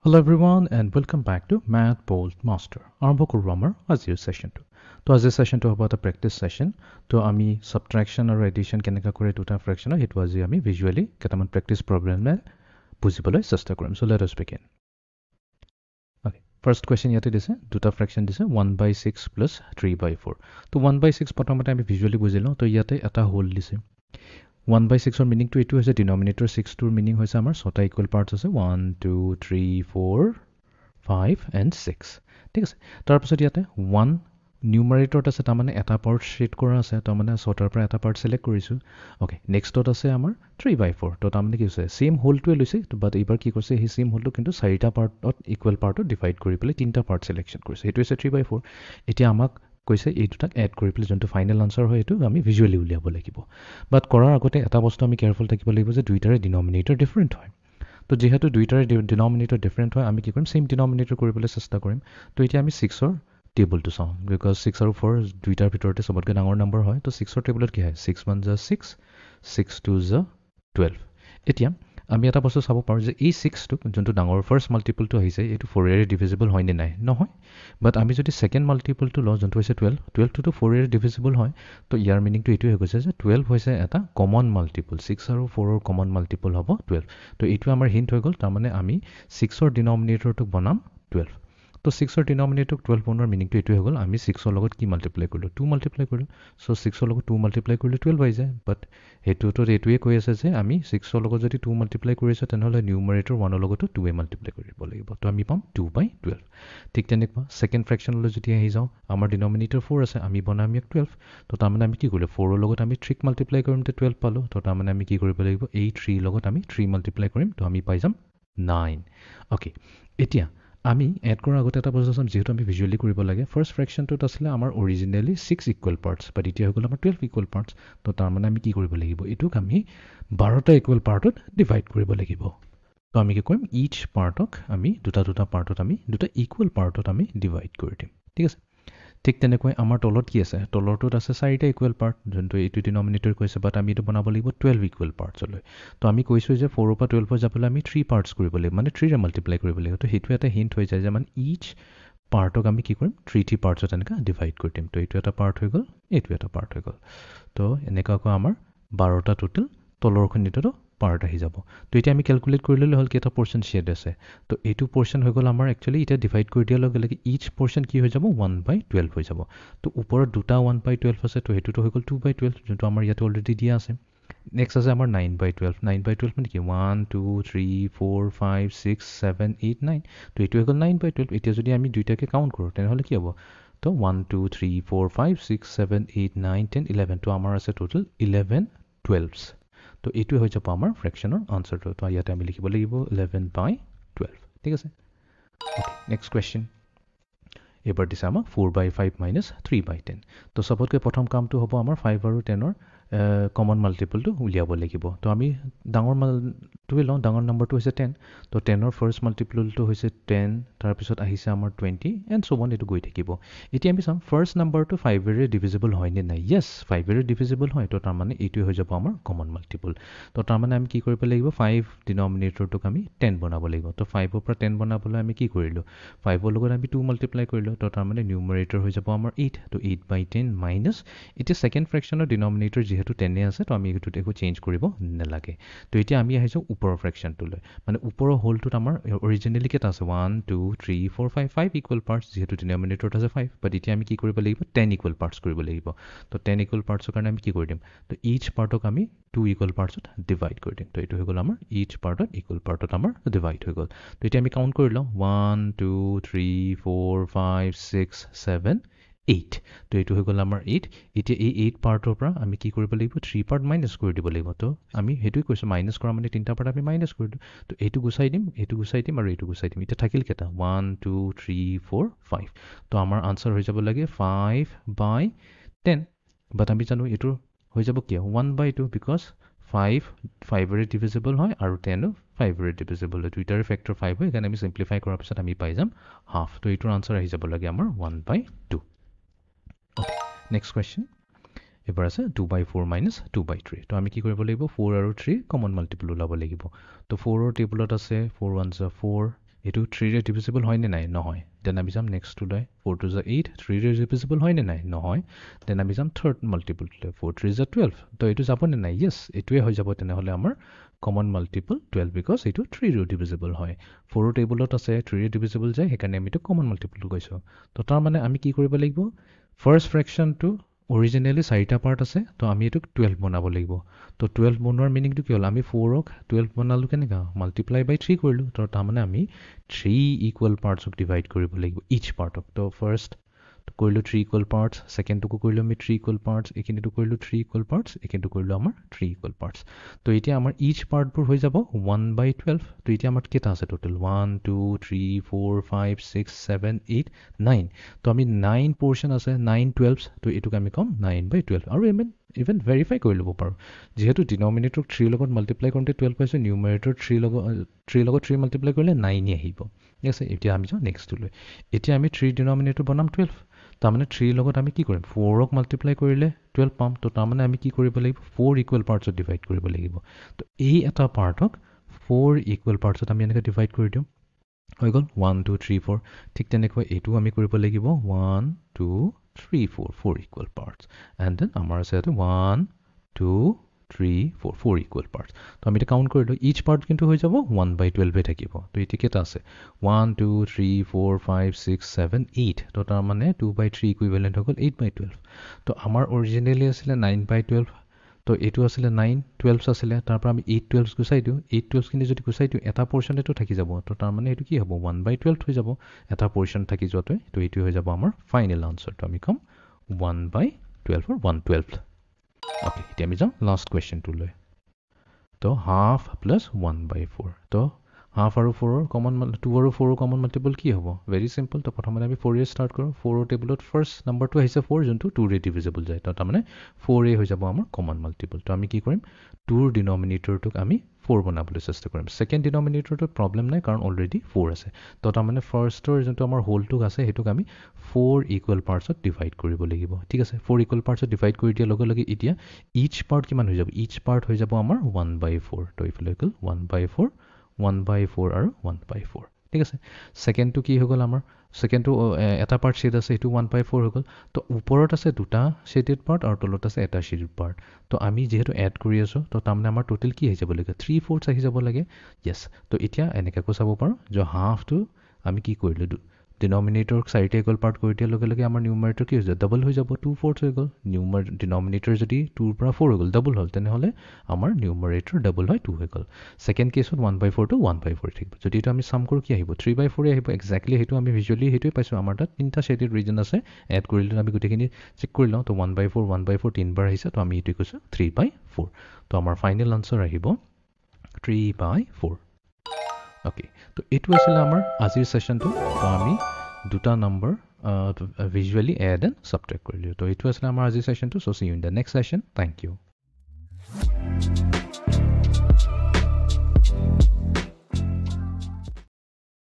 Hello everyone and welcome back to Math Bold Master. আৰম্ভ কৰোঁ আমাৰ আজিৰ সেশনটো। তো আজিৰ সেশনটো হ'ব এটা প্ৰেক্টিছ সেশন। তো আমি সাবট্ৰেকশন আৰু এডিশন কেনেকৈ কৰে দুটা ফ্ৰেকশনৰ হেতু আজি আমি ভিজুৱেলি কেইটামান প্ৰেক্টিছ প্ৰবলেমে বুজিবলৈ চেষ্টা কৰিম। So let us begin. Okay, first question ইয়াতে দিছে দুটা ফ্ৰেকশন দিছে 1/6 plus 3/4. তো 1/6 প্ৰথমতে আমি ভিজুৱেলি বুজিলোঁ। তো ইয়াতে এটা হোল দিছে 1/6 ৰ মিনিংটো এইটো হৈছে ডিনমিনেটৰ 6 টোৰ মিনিং হৈছে আমাৰ ছটা ইকুৱেল পাৰ্টছ আছে 1 2 3 4 5 and 6 ঠিক আছে তাৰপিছত ইয়াতে 1 নিউমাৰেটৰত আছে তাৰমানে এটা পাৰ্ট শেড কৰা আছে তাৰমানে ছটাৰ পৰা এটা পাৰ্ট সিলেক্ট কৰিছো ওকে নেক্সটত আছে আমাৰ 3/4 তো তাৰমানে কি হৈছে সেম হোলটোৱে লৈছে বাট এইবাৰ কি কৰিছে এই সেম হোলটো কিন্তু চাৰিটা পাৰ্টত ইকুৱেল পাৰ্টত ডিভাইড কৰি পেলাই তিনটা পাৰ্ট সিলেকশন কৰিছে সেইটো হৈছে 3/4 এতিয়া আমাক কৈছে এই দুটাক এড কৰি পেলাই যোনটো ফাইনেল আনসাৰ হয় এইটো আমি ভিজুৱেলি উলিয়াব লাগিব বাট কৰাৰ আগতে এটা বস্তু আমি কেয়াৰফুল থাকিব লাগিব যে দুইটাৰে ডিনমিনেটৰ ডিফাৰেন্ট হয় তো যেহেতু দুইটাৰে ডিনমিনেটৰ ডিফাৰেন্ট হয় আমি কি কৰিম সেম ডিনমিনেটৰ কৰিবলৈ চেষ্টা কৰিম তো এতিয়া আমি 6 ৰ টেবুলটো চাওঁ বিকজ 6 আৰু 4 দুইটাৰ ভিতৰতে সবতকৈ ডাঙৰ নম্বৰ হয় তো 6 ৰ টেবুলত কি হয় 6 1 * 6 6 2 * 12 এতিয়া আমি এটা বস্তু চাব পাৰোঁ যে এই 6 টো যোনটো ডাঙৰ ফাৰ্স্ট মাল্টিপলটো আহিছে এইটো 4 এৰে ডিভিজিবল হয় নে নাই নহয় বাট আমি যদি সেকেন্ড মাল্টিপলটো লওঁ যোনটো হৈছে 12 12 টো 4 এৰে ডিভিজিবল হয় তো ইয়াৰ মিনিংটো এইটো হৈ গৈছে যে 12 হৈছে এটা কমন মাল্টিপল 6 আৰু 4 ৰ কমন মাল্টিপল হ'ব 12 তো এইটো আমাৰ হিন্ট হৈ গ'ল তাৰমানে আমি 6 ৰ ডিনমিনেটৰটো বনাম 12 তো 6 ৰ ডিনমিনেটৰক 12 বনোৱাৰ মিনিংটো এইটো হৈ গ'ল আমি 6 ৰ লগত কি মাল্টিপ্লাই কৰিলোঁ 2 মাল্টিপ্লাই কৰিলোঁ সো 6 ৰ লগত 2 মাল্টিপ্লাই কৰিলে 12 হৈ যায় বাট হেতুটো এইটোৱে কৈ আছে যে আমি 6 ৰ লগত যদি 2 মাল্টিপ্লাই কৰিছো তেনেহলে নিউমাৰেটৰ 1 ৰ লগতো 2 এ মাল্টিপ্লাই কৰিব লাগিব তো আমি পাম 2/12 ঠিক তেনেকুৱা সেকেন্ড ফ্ৰেকশনলৈ যদি আহি যাওঁ আমাৰ ডিনমিনেটৰ 4 আছে আমি বনাম ইয়াক 12 তো তাৰমানে আমি কি কৰিলোঁ 4 ৰ লগত আমি 3 মাল্টিপ্লাই কৰিম তে 12 পালো তো তাৰমানে আমি কি কৰিব লাগিব এই 3 লগত আমি 3 মাল্টিপ্লাই কৰিম তো আমি পাই যাম 9 ওকে এতিয়া আমি এড কৰাৰ আগতে এটা বস্তু চাম যেহেতু আমি ভিজুৱেলি কৰিব লাগে ফাৰ্স্ট ফ্ৰেকশনটোত আছিলে আমাৰ অৰিজিনেলি 6 ইকুৱেল পাৰ্টছ বাট এতিয়া হৈ গ'ল আমাৰ 12 ইকুৱেল পাৰ্টছ তো তাৰমানে আমি কি কৰিব লাগিব এইটোক আমি 12টা ইকুৱেল পাৰ্টত ডিভাইড কৰিব লাগিব তো আমি কি কৰিম ইচ পাৰ্টক আমি দুটা পাৰ্টত আমি দুটা ইকুৱেল পাৰ্টত আমি ডিভাইড কৰি দিম ঠিক আছে ঠিক তেনেকৈ আমাৰ তলত কি আছে তলৰটোত আছে চাৰিটা ইকুৱেল পাৰ্ট যোনটো এইটো ডিনমিনেটৰ কৈছে বাট আমি এইটো বনাব লাগিব 12 ইকুৱেল পাৰ্টছলৈ তো আমি কৈছো যে 4 পৰা 12 হৈ যাবলৈ আমি 3 পাৰ্টছ কৰিব লাগিব মানে 3 ৰে মাল্টিপ্লাই কৰিব লাগিব তো হেতু এটা হিন্ট হৈ যায় যে মানে ইচ পাৰ্টক আমি কি কৰিম 3 পাৰ্টছত এনেকা ডিভাইড কৰি দিম তো এইটো এটা পাৰ্ট হৈ গ'ল এইটো এটা পাৰ্ট হৈ গ'ল তো এনেকুৱাকৈ আমাৰ 12টা টোটাল তলৰখনিটো পাৰ্ট আহি যাব তো এতিয়া আমি ক্যালকুলেট কৰি ললে হল কেটা পোৰশন শেড আছে তো এইটো পোৰশন হৈ গ'ল আমাৰ একচুয়ালি এটা ডিভাইড কৰি দিয়াৰ লগে লগে ইচ পোৰশন কি হৈ যাব 1/12 হৈ যাব তো ওপৰত দুটা 1/12 আছে তো হেতুটো হৈ গ'ল 2/12 যোনটো আমাৰ ইয়াতে অলৰেডি দিয়া আছে নেক্সট আছে আমাৰ 9/12 9/12 মানে কি 1 2 3 4 5 6 7 8 9 তো এইটো হৈ গ'ল 9/12 এতিয়া যদি আমি দুইটাকে কাউন্ট কৰো তেনেহলে কি হ'ব তো 1 2 3 4 5 6 7 8 9 10 11 তো আমাৰ আছে টোটাল 11 12s তো এইটো হৈ যাব আমাৰ ফ্ৰেকশনৰ আনসাৰটো তো ইয়াতে আমি লিখিব লাগিব 11/12 ঠিক আছে ওকে নেক্সট কোৱেশ্চন এবাৰ দিছে আমাৰ 4/5 - 3/10 তো সবতকৈ প্ৰথম কামটো হ'ব আমাৰ 5 আৰু 10 ৰ কমন মাল্টিপলটো উলিয়াব লাগিব তো আমি ডাঙৰ মাল্টিপলটো লওঁ ডাঙৰ নম্বৰটো হৈছে 10 তো 10 ৰ ফাৰ্স্ট মাল্টিপলটো হৈছে 10 তাৰ পিছত আহিছে আমাৰ 20 এণ্ড সো অন এটো গৈ থাকিব এতিয়া আমি চাম ফাৰ্স্ট নম্বৰটো 5 এৰে ডিভিজিবল হয় নে নাই ইয়েস 5 এৰে ডিভিজিবল হয় তো তাৰ মানে এইটো হৈ যাব আমাৰ কমন মাল্টিপল তো তাৰ মানে আমি কি কৰিব লাগিব 5 ডিনমিনেটৰটোক আমি 10 বনাব লাগিব তো 5 ৰ পৰা 10 বনাবলৈ আমি কি কৰিলো 5 ৰ লগত আমি 2 মাল্টিপ্লাই কৰিলো তো তাৰ মানে নিউমাৰেটৰ হৈ যাব আমাৰ 8 তো 8/10 মাইনাস এতিয়া সেকেন্ড ফ্ৰেকশনৰ ডিনমিনেটৰ যেহেতু 10 আছে তো আমি এটো একো চেঞ্জ কৰিব নালাগে তো এতিয়া আমি আহিছো ওপৰৰ ফ্ৰেকশনটোলৈ মানে ওপৰৰ হোলটোত আমাৰ অৰিজিনেলি কেটা আছে 1 2 3 4 5 5 ইকুৱেল পাৰ্টছ যেহেতু ডিনমিনেটৰত আছে 5 বাট এতিয়া আমি কি কৰিব লাগিব 10 ইকুৱেল পাৰ্টছ কৰিব লাগিব তো 10 ইকুৱেল পাৰ্টছৰ কাৰণে আমি কি কৰি দিম তো ইচ পাৰ্টক আমি 2 ইকুৱেল পাৰ্টছত ডিভাইড কৰি দিম তো এইটো হৈ গ'ল আমাৰ ইচ পাৰ্টত ইকুৱেল পাৰ্টত আমাৰ ডিভাইড হৈ গ'ল তো এতিয়া আমি কাউন্ট কৰি লওঁ 1 2 3 4 5 6 7 8 তো এইটো হৈ গ'ল আমাৰ 8 এতিয়া এই 8 পাৰ্টৰ পৰা আমি কি কৰিব লাগিব 3 পাৰ্ট মাইনাস কৰি দিব লাগিব তো আমি হেতুই কৈছো মাইনাস কৰা মানে তিনটা পাৰ্ট আমি মাইনাস কৰি দিম তো এইটো গুছাই দিম আৰু এইটো গুছাই দিম এটা থাকিল কেটা 1 2 3 4 5 তো আমাৰ আনসাৰ হৈ যাব লাগে 5/10 বাট আমি জানো এটো হৈ যাব কি 1/2 বিকজ 5 এৰে ডিভিজিবল হয় আৰু 10 ও 5 এৰে ডিভিজিবল হয় দুইটাৰে ফেক্টৰ 5 হয় কাৰণ আমি সিম্পলিফাই কৰাৰ পিছত আমি পাই যাম হাফ তো এইটোৰ আনসাৰ আহি যাব লাগে আমাৰ 1/2 Okay, next question. এবাৰ আছে 2/4 - 2/3 তো আমি কি কৰিব লাগিব 4 আৰু 3 কমন মাল্টিপল উলাব লাগিব তো 4 ৰ টেবুলত আছে 4 1 * 4 এইটো 3 ৰে ডিভিজিবল হয় নে নাই নহয় দেন আমি যাম নেক্সট টু লৈ 4 টু যা 8 3 ৰে ডিভিজিবল হয় নে নাই নহয় দেন আমি যাম থাৰ্ড মাল্টিপল লৈ 4 3 যা 12 তো এইটো যাব নে নাই ইয়েছ এইটোৱে হৈ যাব তেনেহ'লে আমাৰ কমন মাল্টিপল 12 বিকজ এইটো 3 ৰে ডিভিজিবল হয় 4 টেবুলত আছে 3 ৰে ডিভিজিবল যায় সেইকাৰণে আমি এইটো কমন মাল্টিপল কৈছোঁ তো তাৰ মানে আমি কি কৰিব লাগিব ফাৰ্ষ্ট ফ্ৰেকশ্যনটো অৰিজিনেলি 4টা পাৰ্ট আছে তো আমি এইটোক 12 বনাব লাগিব তো 12 বনোৱাৰ মিনিংটো কি হ'ল আমি 4ক 12 বনালোঁ কেনেকুৱা মাল্টিপ্লাই বাই 3 কৰিলোঁ তো তাৰমানে আমি 3 ইকুৱেল পাৰ্টছক ডিভাইড কৰিব লাগিব ইচ পাৰ্টক তো ফাৰ্ষ্ট কৰিলোঁ 3 ইকুৱেল পাৰ্টছ ছেকেণ্ডটোকো কৰিলোঁ আমি 3 ইকুৱেল পাৰ্টছ এইখিনিটো কৰিলোঁ 3 ইকুৱেল পাৰ্টছ এইখিনিটো কৰিলোঁ আমাৰ 3 ইকুৱেল পাৰ্টছ তো এতিয়া আমাৰ ইচ পাৰ্টবোৰ হৈ যাব 1/12 তো এতিয়া আমাৰ কেইটা আছে টোটেল 1 2 3 4 5 6 7 8 9 তো আমি 9 পৰ্চন আছে 9 12 তো এইটোক আমি ক'ম 9/12 আৰু ইভেন ভেৰিফাই কৰি ল'ব পাৰোঁ যিহেতু ডিনমিনেটৰক 3 লগত মাল্টিপ্লাই কৰোঁতে 12 পাইছোঁ নিউমাৰেটৰ 3 লগত 3 মাল্টিপ্লাই কৰিলে 9 আহিব ঠিক আছে এতিয়া আমি যাওঁ নেক্সটটো লৈ এতিয়া আমি 3 ডিনমিনেটৰ বনাম 12 তাৰমানে 3 লগত আমি কি কৰিম 4ক মাল্টিপ্লাই কৰিলে 12 পাম তো তাৰমানে আমি কি কৰিব লাগিব 4 ইকুৱেল পাৰ্টছত ডিভাইড কৰিব লাগিব তো এই এটা পাৰ্টক 4 ইকুৱেল পাৰ্টছত আমি এনেকৈ ডিভাইড কৰি দিওঁ হৈ গ'ল 1 2 3 4 ঠিক তেনেকৈ এইটো আমি কৰিব লাগিব 1 2 3 4 4 ইকুৱেল পাৰ্টছ এণ্ড দেন আমাৰ আছে ইয়াতে 1 2 3 4 4 ইকুৱেল পাৰ্টছ তো আমি এতিয়া কাউণ্ট কৰিলোঁ ইচ পাৰ্ট কিন্তু হৈ যাব 1/12 থাকিব তো এতিয়া কেইটা আছে 1 2 3 4 5 6 7 8 তো তাৰমানে 2/3 ইকুইভেলেণ্ট হৈ গ'ল 8/12 তো আমাৰ অৰিজিনেলি আছিলে 9/12 তো এইটো আছিলে 9 12 আছিলে তাৰ পৰা আমি 8 12 গুচাই দিওঁ 8 12খিনি যদি গুচাই দিওঁ এটা পৰ্চনেটো থাকি যাব তো তাৰমানে এইটো কি হ'ব 1/12 হৈ যাব এটা পৰ্চন থাকি যোৱাটোৱে তো এইটো হৈ যাব আমাৰ ফাইনেল আনচাৰটো আমি ক'ম 1/12 or 1/12 অ'কে এতিয়া আমি যাওঁ লাষ্ট কুৱেশ্যনটো লৈ তো হাফ প্লাছ 1/4 তো হাফ আৰু 4ৰ কমন 2 আৰু 4ৰ কমন মাল্টিপল কি হ'ব ভেৰি চিম্পল তো প্ৰথমতে আমি 4 ষ্টাৰ্ট কৰোঁ 4ৰ টেবুলত ফাৰ্ষ্ট নাম্বাৰটো আহিছে 4 যোনটো 2 ডিভিজিবল যায় তো তাৰমানে 4 হৈ যাব আমাৰ কমন মাল্টিপল তো আমি কি কৰিম 2ৰ ডিনমিনেটৰটোক আমি 4 বনাবলৈ চেষ্টা কৰিম ছেকেণ্ড ডিনমিনেটৰটোত প্ৰব্লেম নাই কাৰণ অলৰেডি 4 আছে তো তাৰমানে ফাৰ্ষ্টৰ যোনটো আমাৰ হোলটোক আছে সেইটোক আমি 4 ইকুৱেল পাৰ্টছত ডিভাইড কৰিব লাগিব ঠিক আছে 4 ইকুৱেল পাৰ্টছত ডিভাইড কৰি দিয়াৰ লগে লগে এতিয়া ইচ পাৰ্ট কিমান হৈ যাব ইচ পাৰ্ট হৈ যাব আমাৰ 1/4 তো এইফালে হৈ গ'ল 1/4 1/4 আৰু 1/4 ঠিক আছে ছেকেণ্ডটো কি হৈ গ'ল আমাৰ ছেকেণ্ডটো এটা পাৰ্ট শ্বেড আছে সেইটো 1/4 হৈ গ'ল তো ওপৰত আছে দুটা শ্বেডেড পাৰ্ট আৰু তলত আছে এটা শ্বেডেড পাৰ্ট তো আমি যিহেতু এড কৰি আছোঁ তো তাৰমানে আমাৰ টোটেল কি আহি যাব লাগে 3/4 আহি যাব লাগে য়েছ তো এতিয়া এনেকুৱাকৈ চাব পাৰোঁ যে হাফটো আমি কি কৰিলোঁ ডিনমিনেটৰক 4টা ইকুৱেল পাৰ্ট কৰি দিয়াৰ লগে লগে আমাৰ নিউমাৰেটৰ কি হৈ যাব ডাবল হৈ যাব 2/4 হৈ গ'ল ডিনমিনেটৰ যদি 2ৰ পৰা 4 হৈ গ'ল ডাবল হ'ল তেনেহ'লে আমাৰ নিউমাৰেটৰ ডাবল হয় 2 হৈ গ'ল ছেকেণ্ড কেছত 1/4 টো 1/4 থাকিব যদি এইটো আমি চাম কৰোঁ কি আহিব 3/4 আহিব এক্সেক্টলি সেইটো আমি ভিজুৱেলি সেইটোৱে পাইছোঁ আমাৰ তাত 3টা শ্বেডেড ৰিজন আছে এড কৰিলে আমি গোটেইখিনি চেক কৰি লওঁ তো 1/4 1/4 3বাৰ আহিছে তো আমি এইটোৱে কৈছোঁ 3/4 তো আমাৰ ফাইনেল আনচাৰ আহিব 3/4 অ'কে তো এইটো আছিলে আমাৰ আজিৰ ছেশ্যনটো তো আমি দুটা নম্বৰ ভিজুৱেলি এড এণ্ড ছাবট্ৰেক্ট কৰিলোঁ তো এইটো আছিলে আমাৰ আজিৰ ছেশ্যনটো so' see you in the next session thank U